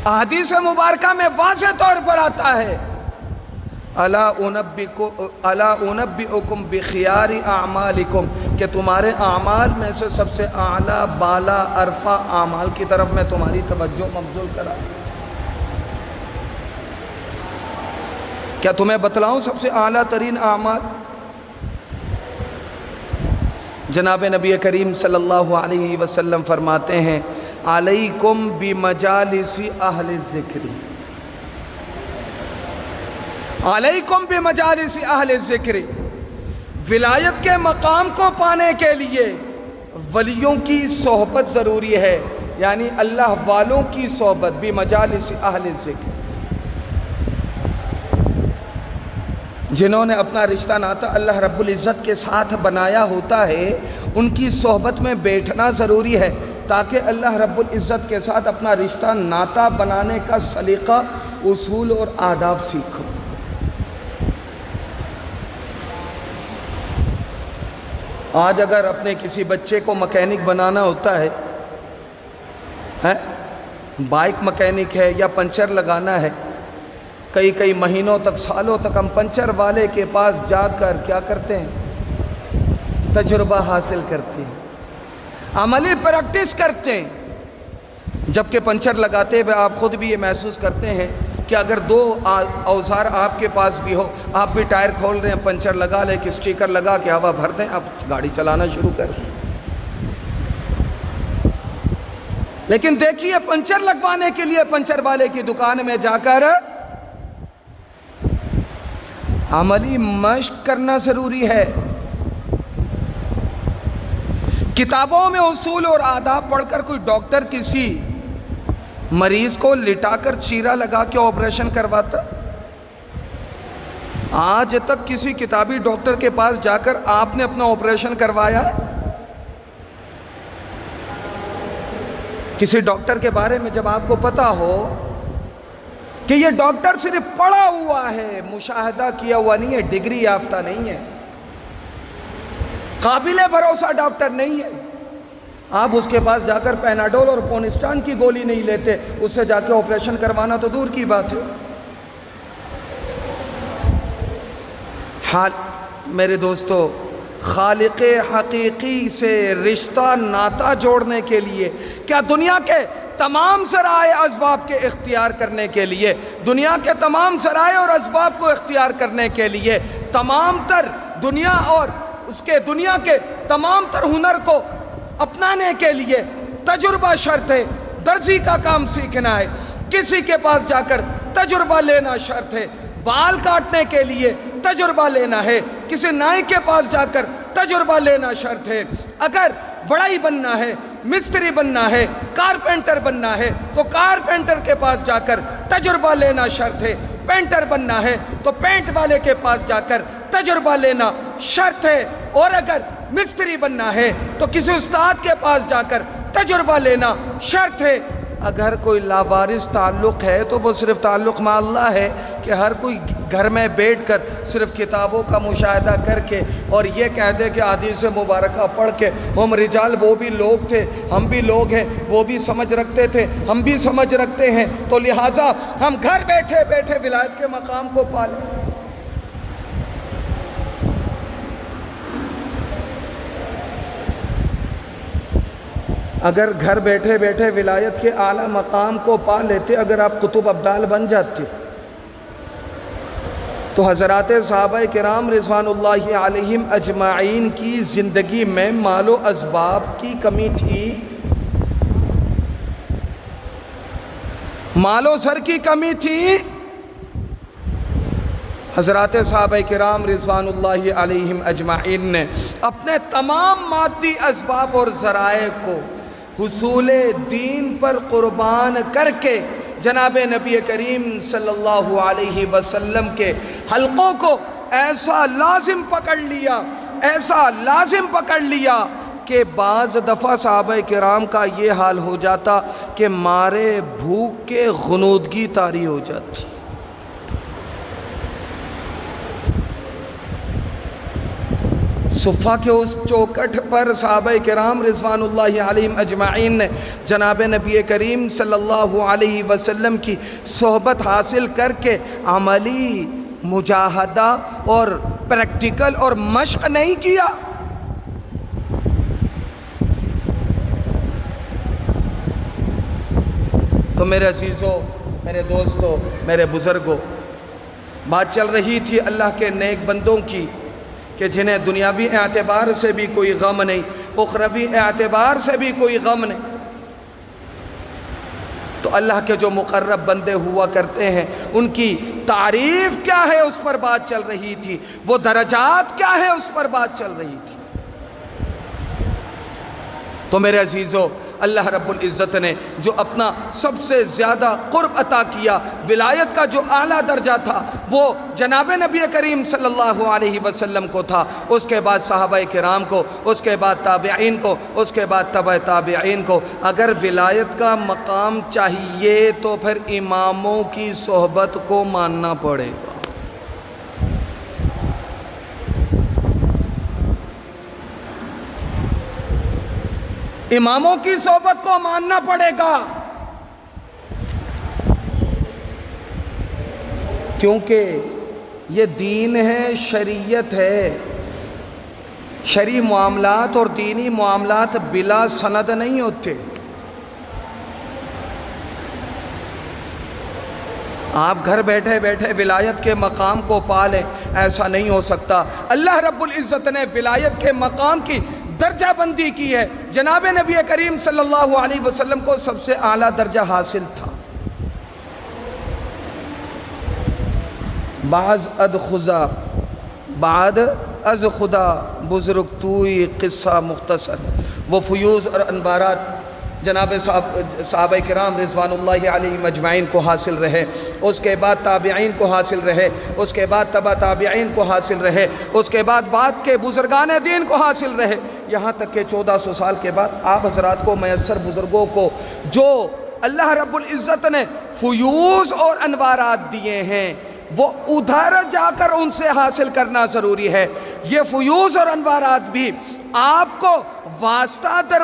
احادیث مبارکہ میں واضح طور پر آتا ہے، الا انبئکم بخیار اعمالکم، کہ تمہارے اعمال میں سے سب سے اعلیٰ بالا ارفع اعمال کی طرف میں تمہاری توجہ مبذول کرا۔ کیا تمہیں بتلاؤں سب سے اعلیٰ ترین اعمال؟ جناب نبی کریم صلی اللہ علیہ وسلم فرماتے ہیں، علیکم بمجالس اہل الذکر، علیکم بمجالس اہل الذکر، ولایت کے مقام کو پانے کے لیے ولیوں کی صحبت ضروری ہے، یعنی اللہ والوں کی صحبت، بمجالس اہل الذکر، جنہوں نے اپنا رشتہ ناتا اللہ رب العزت کے ساتھ بنایا ہوتا ہے، ان کی صحبت میں بیٹھنا ضروری ہے تاکہ اللہ رب العزت کے ساتھ اپنا رشتہ ناتا بنانے کا سلیقہ، اصول اور آداب سیکھو۔ آج اگر اپنے کسی بچے کو مکینک بنانا ہوتا ہے، بائک مکینک ہے یا پنچر لگانا ہے، کئی مہینوں تک سالوں تک ہم پنچر والے کے پاس جا کر کیا کرتے ہیں؟ تجربہ حاصل کرتے ہیں، عملی پریکٹس کرتے ہیں۔ جبکہ پنچر لگاتے ہوئے آپ خود بھی یہ محسوس کرتے ہیں کہ اگر دو اوزار آپ کے پاس بھی ہو، آپ بھی ٹائر کھول رہے ہیں، پنچر لگا لے، کہ اسٹیکر لگا کے ہوا بھر دیں، آپ گاڑی چلانا شروع کر دیں۔ لیکن دیکھیے پنچر لگوانے کے لیے پنچر والے کی دکان میں جا کر عملی مشق کرنا ضروری ہے۔ کتابوں میں اصول اور آداب پڑھ کر کوئی ڈاکٹر کسی مریض کو لٹا کر چیرا لگا کے آپریشن کرواتا؟ آج تک کسی کتابی ڈاکٹر کے پاس جا کر آپ نے اپنا آپریشن کروایا ہے؟ کسی ڈاکٹر کے بارے میں جب آپ کو پتا ہو کہ یہ ڈاکٹر صرف پڑھا ہوا ہے، مشاہدہ کیا ہوا نہیں ہے، ڈگری یافتہ نہیں ہے، قابل بھروسہ ڈاکٹر نہیں ہے، آپ اس کے پاس جا کر پیناڈول اور پونسٹان کی گولی نہیں لیتے، اس سے جا کے آپریشن کروانا تو دور کی بات ہے۔ حال میرے دوستو، خالق حقیقی سے رشتہ ناتا جوڑنے کے لیے، کیا دنیا کے تمام ذرائع اسباب کے اختیار کرنے کے لیے، دنیا کے تمام ذرائع اور اسباب کو اختیار کرنے کے لیے، تمام تر دنیا اور اس کے دنیا کے تمام تر ہنر کو اپنانے کے لیے تجربہ شرط ہے؟ درزی کا کام سیکھنا ہے، کسی کے پاس جا کر تجربہ لینا شرط ہے، بال کاٹنے کے لیے تجربہ لینا ہے، کسی نائی کے پاس جا کر تجربہ لینا شرط ہے، اگر بڑائی بننا ہے، مستری بننا ہے، کارپینٹر بننا ہے تو کارپینٹر کے پاس جا کر تجربہ لینا شرط ہے، پینٹر بننا ہے تو پینٹ والے کے پاس جا کر تجربہ لینا شرط ہے، اور اگر مستری بننا ہے تو کسی استاد کے پاس جا کر تجربہ لینا شرط ہے۔ اگر کوئی لاوارث تعلق ہے تو وہ صرف تعلق مع اللہ ہے کہ ہر کوئی گھر میں بیٹھ کر صرف کتابوں کا مشاہدہ کر کے اور یہ کہہ دے کہ حدیث مبارکہ پڑھ کے ہم رجال وہ بھی لوگ تھے، ہم بھی لوگ ہیں، وہ بھی سمجھ رکھتے تھے، ہم بھی سمجھ رکھتے ہیں، تو لہٰذا ہم گھر بیٹھے بیٹھے ولایت کے مقام کو پالیں۔ اگر گھر بیٹھے بیٹھے ولایت کے اعلیٰ مقام کو پا لیتے، اگر آپ قطب ابدال بن جاتے، تو حضرات صحابہ کرام رضوان اللہ علیہم اجمعین کی زندگی میں مال و اسباب کی کمی تھی، مال و زر کی کمی تھی؟ حضرات صحابہ کرام رضوان اللہ علیہم اجمعین نے اپنے تمام مادی اسباب اور ذرائع کو حصول دین پر قربان کر کے جناب نبی کریم صلی اللہ علیہ وسلم کے حلقوں کو ایسا لازم پکڑ لیا، ایسا لازم پکڑ لیا کہ بعض دفعہ صحابہ کرام کا یہ حال ہو جاتا کہ مارے بھوک کے غنودگی طاری ہو جاتی۔ صفہ کے اس چوکٹ پر صحابہ کرام رضوان اللہ علیہم اجمعین نے جناب نبی کریم صلی اللہ علیہ وسلم کی صحبت حاصل کر کے عملی مجاہدہ اور پریکٹیکل اور مشق نہیں کیا۔ تو میرے عزیزوں، میرے دوستوں، میرے بزرگوں، بات چل رہی تھی اللہ کے نیک بندوں کی کہ جنہیں دنیاوی اعتبار سے بھی کوئی غم نہیں، اخروی اعتبار سے بھی کوئی غم نہیں۔ تو اللہ کے جو مقرب بندے ہوا کرتے ہیں ان کی تعریف کیا ہے اس پر بات چل رہی تھی، وہ درجات کیا ہے اس پر بات چل رہی تھی۔ تو میرے عزیزوں، اللہ رب العزت نے جو اپنا سب سے زیادہ قرب عطا کیا، ولایت کا جو اعلیٰ درجہ تھا وہ جناب نبی کریم صلی اللہ علیہ وسلم کو تھا، اس کے بعد صحابہ کرام کو، اس کے بعد تابعین کو، اس کے بعد تبع تابعین کو۔ اگر ولایت کا مقام چاہیے تو پھر اماموں کی صحبت کو ماننا پڑے گا۔ اماموں کی صحبت کو ماننا پڑے گا، کیونکہ یہ دین ہے، شریعت ہے۔ شرعی معاملات اور دینی معاملات بلا سند نہیں ہوتے۔ آپ گھر بیٹھے بیٹھے ولایت کے مقام کو پا لیں، ایسا نہیں ہو سکتا۔ اللہ رب العزت نے ولایت کے مقام کی درجہ بندی کی ہے۔ جناب نبی کریم صلی اللہ علیہ وسلم کو سب سے اعلیٰ درجہ حاصل تھا۔ بعض از خدا بزرگ توئی قصہ مختصر، وہ فیوز اور انوارات جناب صحابہ کرام رضوان اللہ علیہم اجمعین کو حاصل رہے، اس کے بعد تابعین کو حاصل رہے، اس کے بعد تبع تابعین کو حاصل رہے، اس کے بعد کے بزرگان دین کو حاصل رہے، یہاں تک کہ 1400 سال کے بعد آپ حضرات کو میسر بزرگوں کو جو اللہ رب العزت نے فیوز اور انوارات دیے ہیں، وہ ادھر جا کر ان سے حاصل کرنا ضروری ہے۔ یہ فیوز اور انوارات بھی آپ کو واسطہ در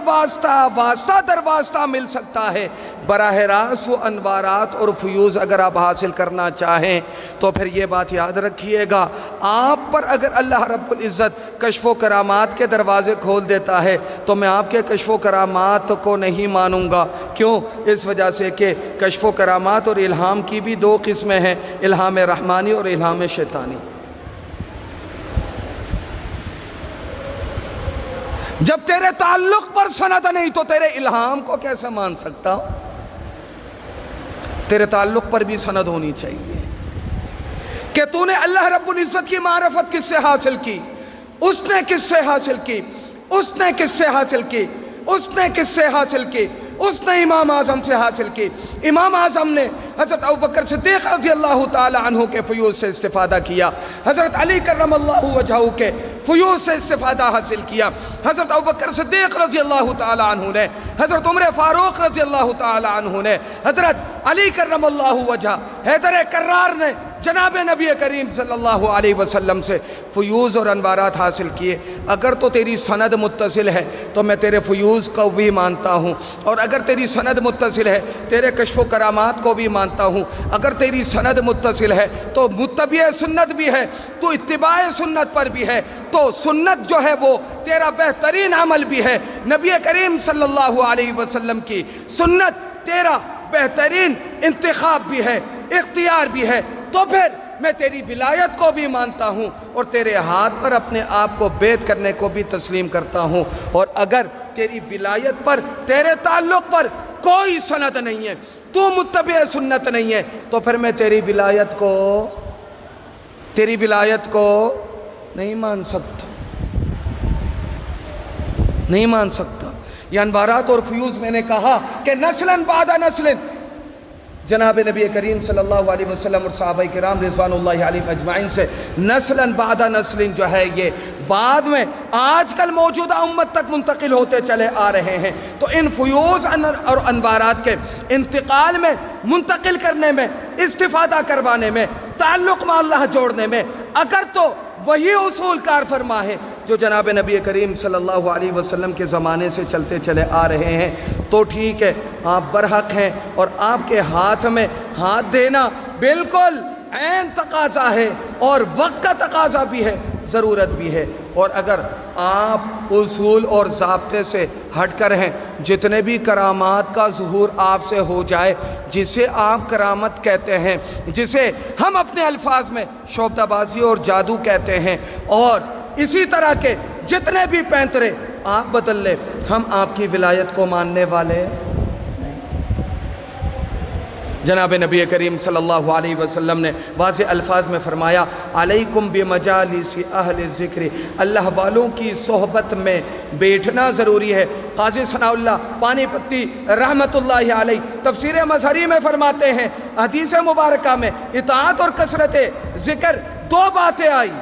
واسطہ مل سکتا ہے۔ براہ راست وہ انوارات اور فیوز اگر آپ حاصل کرنا چاہیں تو پھر یہ بات یاد رکھیے گا، آپ پر اگر اللہ رب العزت کشف و کرامات کے دروازے کھول دیتا ہے تو میں آپ کے کشف و کرامات کو نہیں مانوں گا۔ کیوں؟ اس وجہ سے کہ کشف و کرامات اور الہام کی بھی دو قسمیں ہیں، الہام رحمانی اور الہام شیطانی۔ جب تیرے تعلق پر سند نہیں تو تیرے الہام کو کیسے مان سکتا ہوں؟ تیرے تعلق پر بھی سند ہونی چاہیے کہ تو نے اللہ رب العزت کی معرفت کس سے حاصل کی، اس نے کس سے حاصل کی، اس نے کس سے حاصل کی، اس نے کس سے حاصل کی، اس نے امام اعظم سے حاصل کی۔ امام اعظم نے حضرت ابوبکر صدیق رضی اللہ تعالی عنہ کے فیوز سے استفادہ کیا، حضرت علی کرم اللہ وجہہ کے فیوز سے استفادہ حاصل کیا، حضرت ابوبکر صدیق رضی اللہ تعالی عنہ نے، حضرت عمر فاروق رضی اللہ تعالی عنہ نے، حضرت علی کرم اللہ وجہہ، حیدر کرار نے جناب نبی کریم صلی اللہ علیہ وسلم سے فیوز اور انوارات حاصل کیے۔ اگر تو تیری سند متصل ہے تو میں تیرے فیوز کو بھی مانتا ہوں، اور اگر تیری سند متصل ہے تیرے کشف و کرامات کو بھی مانتا ہوں۔ اگر تیری سند متصل ہے تو متبع سنت بھی ہے، تو اتباع سنت پر بھی ہے، تو سنت جو ہے وہ تیرا بہترین عمل بھی ہے، نبی کریم صلی اللہ علیہ وسلم کی سنت تیرا بہترین انتخاب بھی ہے، اختیار بھی ہے، تو پھر میں تیری ولایت کو بھی مانتا ہوں اور تیرے ہاتھ پر اپنے آپ کو بیعت کرنے کو بھی تسلیم کرتا ہوں۔ اور اگر تیری ولایت پر، تیرے تعلق پر کوئی سند نہیں ہے، تو متبع سنت نہیں ہے، تو پھر میں تیری ولایت کو نہیں مان سکتا، نہیں مان سکتا۔ یہ انوارات اور فیوز میں نے کہا کہ نسلاً بعد نسل جناب نبی کریم صلی اللہ علیہ وسلم اور صحابہ کرام رضوان اللہ علیہ اجمعین سے نسلاً بعد نسل جو ہے یہ بعد میں آج کل موجودہ امت تک منتقل ہوتے چلے آ رہے ہیں۔ تو ان فیوز اور انوارات کے انتقال میں، منتقل کرنے میں، استفادہ کروانے میں، تعلق میں اللہ جوڑنے میں اگر تو وہی اصول کار فرما ہے جو جناب نبی کریم صلی اللہ علیہ وسلم کے زمانے سے چلتے چلے آ رہے ہیں تو ٹھیک ہے، آپ برحق ہیں، اور آپ کے ہاتھ میں ہاتھ دینا بالکل عین تقاضا ہے اور وقت کا تقاضا بھی ہے، ضرورت بھی ہے۔ اور اگر آپ اصول اور ضابطے سے ہٹ کر ہیں، جتنے بھی کرامات کا ظہور آپ سے ہو جائے، جسے آپ کرامت کہتے ہیں، جسے ہم اپنے الفاظ میں شعبدہ بازی اور جادو کہتے ہیں، اور اسی طرح کے جتنے بھی پینترے آپ بدل لے، ہم آپ کی ولایت کو ماننے والے جناب نبی کریم صلی اللہ علیہ وسلم نے واضح الفاظ میں فرمایا، علیکم بمجالس اہل ذکر، اللہ والوں کی صحبت میں بیٹھنا ضروری ہے۔ قاضی ثناء اللہ پانی پتی رحمت اللہ علیہ تفسیر مظہری میں فرماتے ہیں، حدیث مبارکہ میں اطاعت اور کثرت ذکر دو باتیں آئی،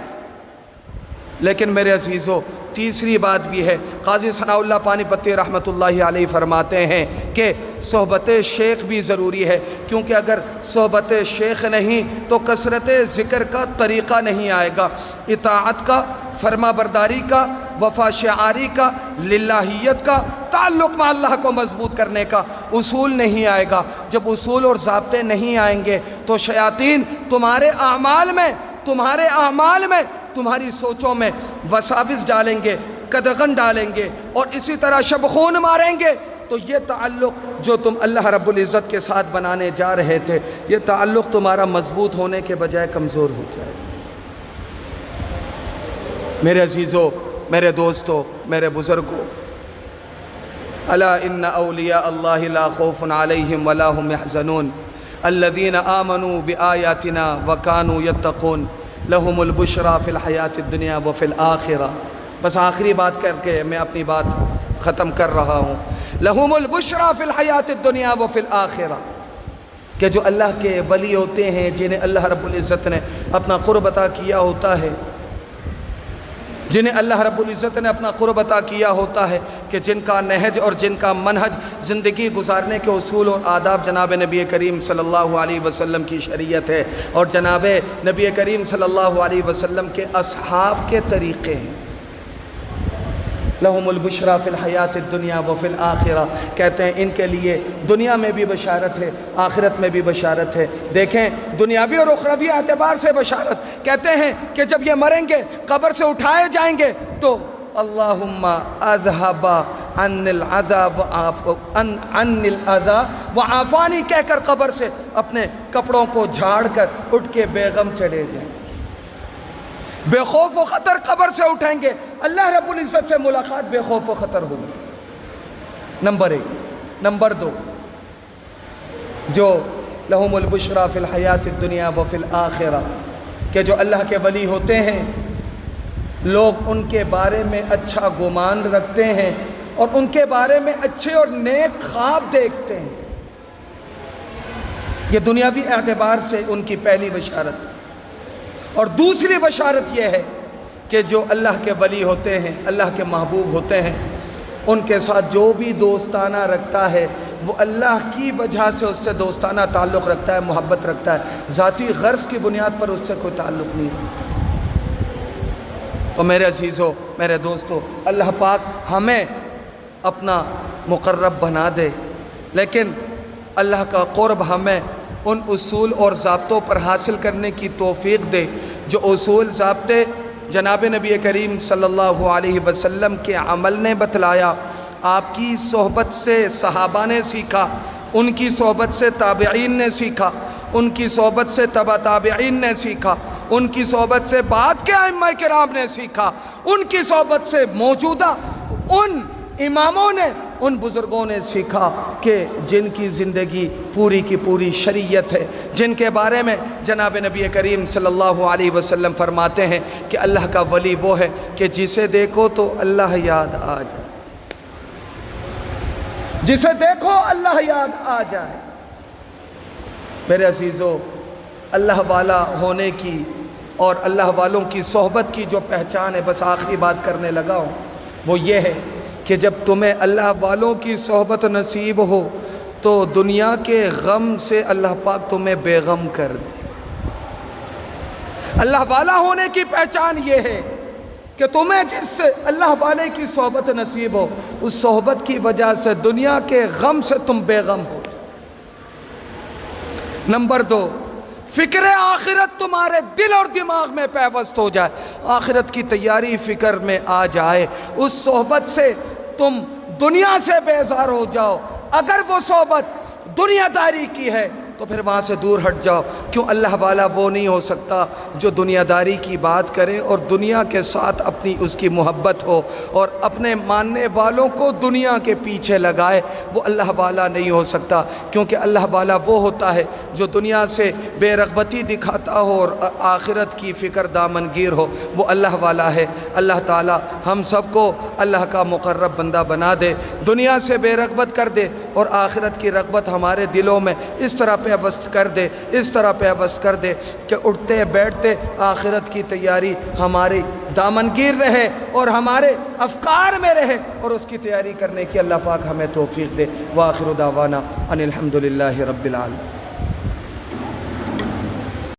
لیکن میرے عزیزو تیسری بات بھی ہے، قاضی ثناء اللہ پانی پتی رحمۃ اللہ علیہ فرماتے ہیں کہ صحبت شیخ بھی ضروری ہے، کیونکہ اگر صحبت شیخ نہیں تو کثرت ذکر کا طریقہ نہیں آئے گا، اطاعت کا، فرما برداری کا، وفا شعاری کا، للہیت کا، تعلق مع اللہ کو مضبوط کرنے کا اصول نہیں آئے گا۔ جب اصول اور ضابطے نہیں آئیں گے تو شیاطین تمہارے اعمال میں، تمہاری سوچوں میں وساوس ڈالیں گے، قدغن ڈالیں گے، اور اسی طرح شبخون ماریں گے۔ تو یہ تعلق جو تم اللہ رب العزت کے ساتھ بنانے جا رہے تھے، یہ تعلق تمہارا مضبوط ہونے کے بجائے کمزور ہو جائے۔ میرے عزیزو، میرے دوستو، میرے بزرگوں، الا ان اولیاء اللہ لا خوف علیہم ولا هم يحزنون الذین آمنوا بآیاتنا وکانوا یتقون لہم البشری فی الحیاۃ الدنیا وفی الآخرہ۔ بس آخری بات کر کے میں اپنی بات ختم کر رہا ہوں۔ لہم البشری فی الحیاۃ الدنیا وفی الآخرہ، کہ جو اللہ کے ولی ہوتے ہیں، جنہیں اللہ رب العزت نے اپنا قرب عطا کیا ہوتا ہے، جنہیں اللہ رب العزت نے اپنا قرب عطا کیا ہوتا ہے، کہ جن کا نہج اور جن کا منہج زندگی گزارنے کے اصول اور آداب جناب نبی کریم صلی اللہ علیہ وسلم کی شریعت ہے، اور جناب نبی کریم صلی اللہ علیہ وسلم کے اصحاب کے طریقے ہیں۔ لہم البشری فی الحیاۃ الدنیا وفی الآخرہ، کہتے ہیں ان کے لیے دنیا میں بھی بشارت ہے، آخرت میں بھی بشارت ہے۔ دیکھیں دنیاوی اور اخروی اعتبار سے بشارت، کہتے ہیں کہ جب یہ مریں گے، قبر سے اٹھائے جائیں گے تو اللہم اذہب عن الاذی وعافانی کہہ کر قبر سے اپنے کپڑوں کو جھاڑ کر اٹھ کے بیغم چلے جائیں، بے خوف و خطر قبر سے اٹھیں گے۔ اللہ رب العزت سے ملاقات بے خوف و خطر ہوگی، نمبر 1۔ نمبر 2، جو لہم البشری فی الحیاۃ الدنیا وفی الآخرہ، کہ جو اللہ کے ولی ہوتے ہیں، لوگ ان کے بارے میں اچھا گمان رکھتے ہیں اور ان کے بارے میں اچھے اور نیک خواب دیکھتے ہیں۔ یہ دنیاوی اعتبار سے ان کی پہلی بشارت ہے۔ اور دوسری بشارت یہ ہے کہ جو اللہ کے ولی ہوتے ہیں، اللہ کے محبوب ہوتے ہیں، ان کے ساتھ جو بھی دوستانہ رکھتا ہے وہ اللہ کی وجہ سے اس سے دوستانہ تعلق رکھتا ہے، محبت رکھتا ہے، ذاتی غرض کی بنیاد پر اس سے کوئی تعلق نہیں رکھتا۔ اور میرے عزیزو، میرے دوستو، اللہ پاک ہمیں اپنا مقرب بنا دے، لیکن اللہ کا قرب ہمیں ان اصول اور ضابطوں پر حاصل کرنے کی توفیق دے جو اصول ضابطے جناب نبی کریم صلی اللہ علیہ وسلم کے عمل نے بتلایا، آپ کی صحبت سے صحابہ نے سیکھا، ان کی صحبت سے تابعین نے سیکھا، ان کی صحبت سے تبع تابعین نے سیکھا، ان کی صحبت سے بعد کے ائمہ کرام نے سیکھا، ان کی صحبت سے موجودہ ان اماموں نے، ان بزرگوں نے سیکھا کہ جن کی زندگی پوری کی پوری شریعت ہے، جن کے بارے میں جناب نبی کریم صلی اللہ علیہ وسلم فرماتے ہیں کہ اللہ کا ولی وہ ہے کہ جسے دیکھو تو اللہ یاد آ جائے، جسے دیکھو اللہ یاد آ جائے۔ میرے عزیزو، اللہ والا ہونے کی اور اللہ والوں کی صحبت کی جو پہچان ہے، بس آخری بات کرنے لگا ہوں، وہ یہ ہے کہ جب تمہیں اللہ والوں کی صحبت نصیب ہو تو دنیا کے غم سے اللہ پاک تمہیں بے غم کر دے۔ اللہ والا ہونے کی پہچان یہ ہے کہ تمہیں جس سے اللہ والے کی صحبت نصیب ہو، اس صحبت کی وجہ سے دنیا کے غم سے تم بے غم ہو جاؤ۔ نمبر 2، فکر آخرت تمہارے دل اور دماغ میں پیوست ہو جائے، آخرت کی تیاری فکر میں آ جائے، اس صحبت سے تم دنیا سے بیزار ہو جاؤ۔ اگر وہ صحبت دنیا داری کی ہے تو پھر وہاں سے دور ہٹ جاؤ، کیوں اللہ والا وہ نہیں ہو سکتا جو دنیا داری کی بات کرے اور دنیا کے ساتھ اپنی اس کی محبت ہو اور اپنے ماننے والوں کو دنیا کے پیچھے لگائے، وہ اللہ والا نہیں ہو سکتا، کیونکہ اللہ والا وہ ہوتا ہے جو دنیا سے بے رغبتی دکھاتا ہو اور آخرت کی فکر دامنگیر ہو، وہ اللہ والا ہے۔ اللہ تعالی ہم سب کو اللہ کا مقرب بندہ بنا دے، دنیا سے بے رغبت کر دے اور آخرت کی رغبت ہمارے دلوں میں اس طرح پیوست کر دے، اس طرح پیوست کر دے کہ اٹھتے بیٹھتے آخرت کی تیاری ہماری دامنگیر رہے اور ہمارے افکار میں رہے، اور اس کی تیاری کرنے کی اللہ پاک ہمیں توفیق دے۔ وآخر دعوانا ان الحمدللہ رب العالمین۔